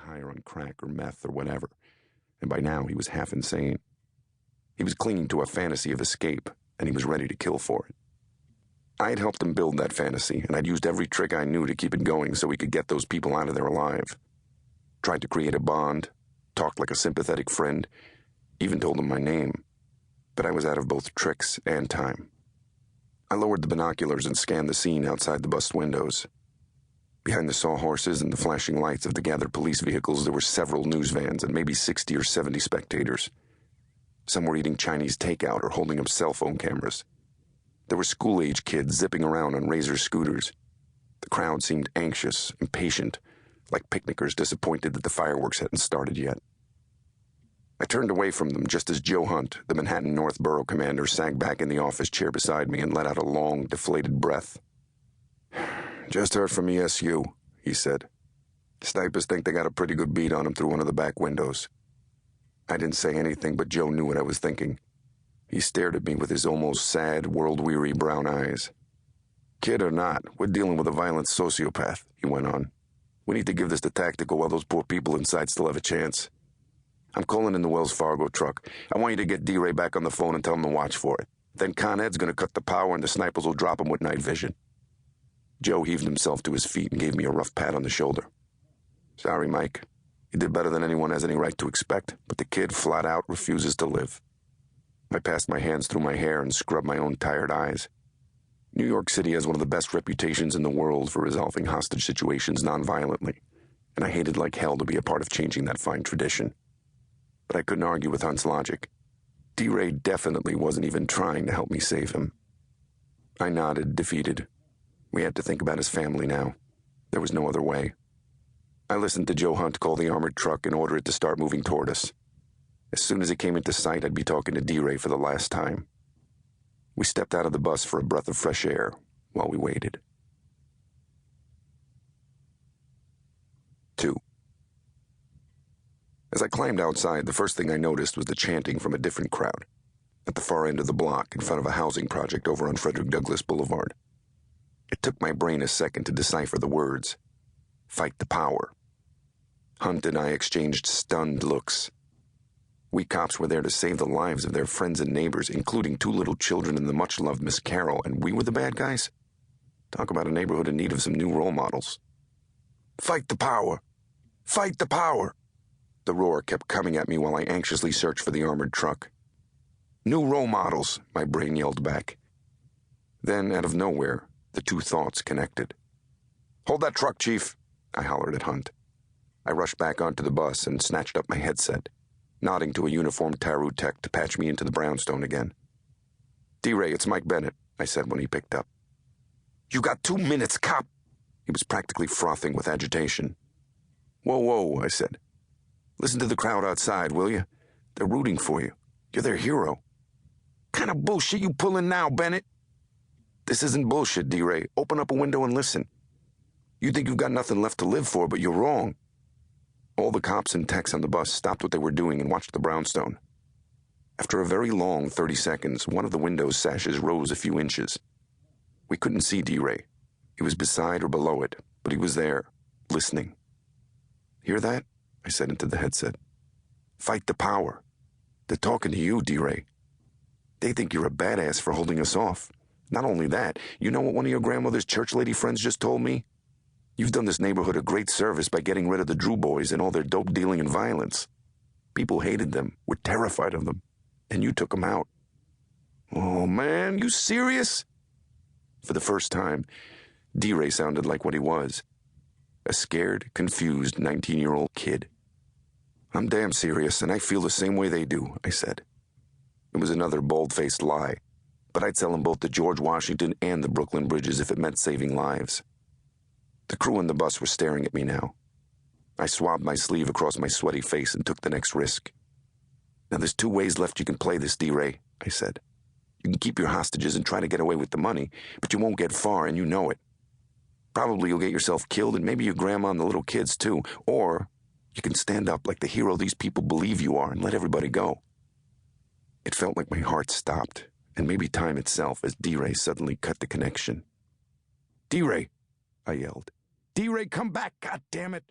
higher on crack or meth or whatever, and by now he was half insane. He was clinging to a fantasy of escape, and he was ready to kill for it. I had helped him build that fantasy, and I'd used every trick I knew to keep it going so he could get those people out of there alive. Tried to create a bond, talked like a sympathetic friend, even told him my name. But I was out of both tricks and time. I lowered the binoculars and scanned the scene outside the bus windows. Behind the sawhorses and the flashing lights of the gathered police vehicles, there were several news vans and maybe 60 or 70 spectators. Some were eating Chinese takeout or holding up cell phone cameras. There were school-age kids zipping around on Razor scooters. The crowd seemed anxious, impatient, like picnickers disappointed that the fireworks hadn't started yet. I turned away from them just as Joe Hunt, the Manhattan North Borough commander, sank back in the office chair beside me and let out a long, deflated breath. "Just heard from ESU," he said. "Snipers think they got a pretty good beat on him through one of the back windows." I didn't say anything, but Joe knew what I was thinking. He stared at me with his almost sad, world-weary brown eyes. "Kid or not, we're dealing with a violent sociopath," he went on. "We need to give this to tactical while those poor people inside still have a chance. I'm calling in the Wells Fargo truck. I want you to get D-Ray back on the phone and tell him to watch for it. Then Con Ed's going to cut the power and the snipers will drop him with night vision." Joe heaved himself to his feet and gave me a rough pat on the shoulder. "Sorry, Mike. You did better than anyone has any right to expect, but the kid flat out refuses to live." I passed my hands through my hair and scrubbed my own tired eyes. New York City has one of the best reputations in the world for resolving hostage situations nonviolently, and I hated like hell to be a part of changing that fine tradition. But I couldn't argue with Hunt's logic. D-Ray definitely wasn't even trying to help me save him. I nodded, defeated. We had to think about his family now. There was no other way. I listened to Joe Hunt call the armored truck and order it to start moving toward us. As soon as it came into sight, I'd be talking to D-Ray for the last time. We stepped out of the bus for a breath of fresh air while we waited. 2. As I climbed outside, the first thing I noticed was the chanting from a different crowd, at the far end of the block in front of a housing project over on Frederick Douglass Boulevard. It took my brain a second to decipher the words. Fight the power. Hunt and I exchanged stunned looks. We cops were there to save the lives of their friends and neighbors, including 2 little children and the much-loved Miss Carroll, and we were the bad guys? Talk about a neighborhood in need of some new role models. "Fight the power! Fight the power!" The roar kept coming at me while I anxiously searched for the armored truck. "New role models," my brain yelled back. Then, out of nowhere, the 2 thoughts connected. "Hold that truck, Chief," I hollered at Hunt. I rushed back onto the bus and snatched up my headset, nodding to a uniformed Taru tech to patch me into the brownstone again. "D-Ray, it's Mike Bennett," I said when he picked up. "You got 2 minutes, cop!" He was practically frothing with agitation. "Whoa, whoa," I said. "Listen to the crowd outside, will you? They're rooting for you. You're their hero." "Kind of bullshit you pulling now, Bennett?" "This isn't bullshit, D-Ray. Open up a window and listen. You think you've got nothing left to live for, but you're wrong." All the cops and techs on the bus stopped what they were doing and watched the brownstone. After a very long 30 seconds, one of the window's sashes rose a few inches. We couldn't see D-Ray. He was beside or below it, but he was there, listening. "Hear that?" I said into the headset. "Fight the power. They're talking to you, D-Ray. They think you're a badass for holding us off. Not only that, you know what one of your grandmother's church lady friends just told me? You've done this neighborhood a great service by getting rid of the Drew boys and all their dope dealing and violence. People hated them, were terrified of them, and you took them out." "Oh, man, you serious?" For the first time, D-Ray sounded like what he was. A scared, confused 19-year-old kid. "I'm damn serious, and I feel the same way they do," I said. It was another bald-faced lie, but I'd sell them both the George Washington and the Brooklyn Bridges if it meant saving lives. The crew on the bus were staring at me now. I swabbed my sleeve across my sweaty face and took the next risk. "Now there's 2 ways left you can play this, D-Ray," I said. "You can keep your hostages and try to get away with the money, but you won't get far, and you know it. Probably you'll get yourself killed and maybe your grandma and the little kids too, or you can stand up like the hero these people believe you are and let everybody go." It felt like my heart stopped, and maybe time itself, as D-Ray suddenly cut the connection. "D-Ray," I yelled. "D-Ray, come back, goddammit!"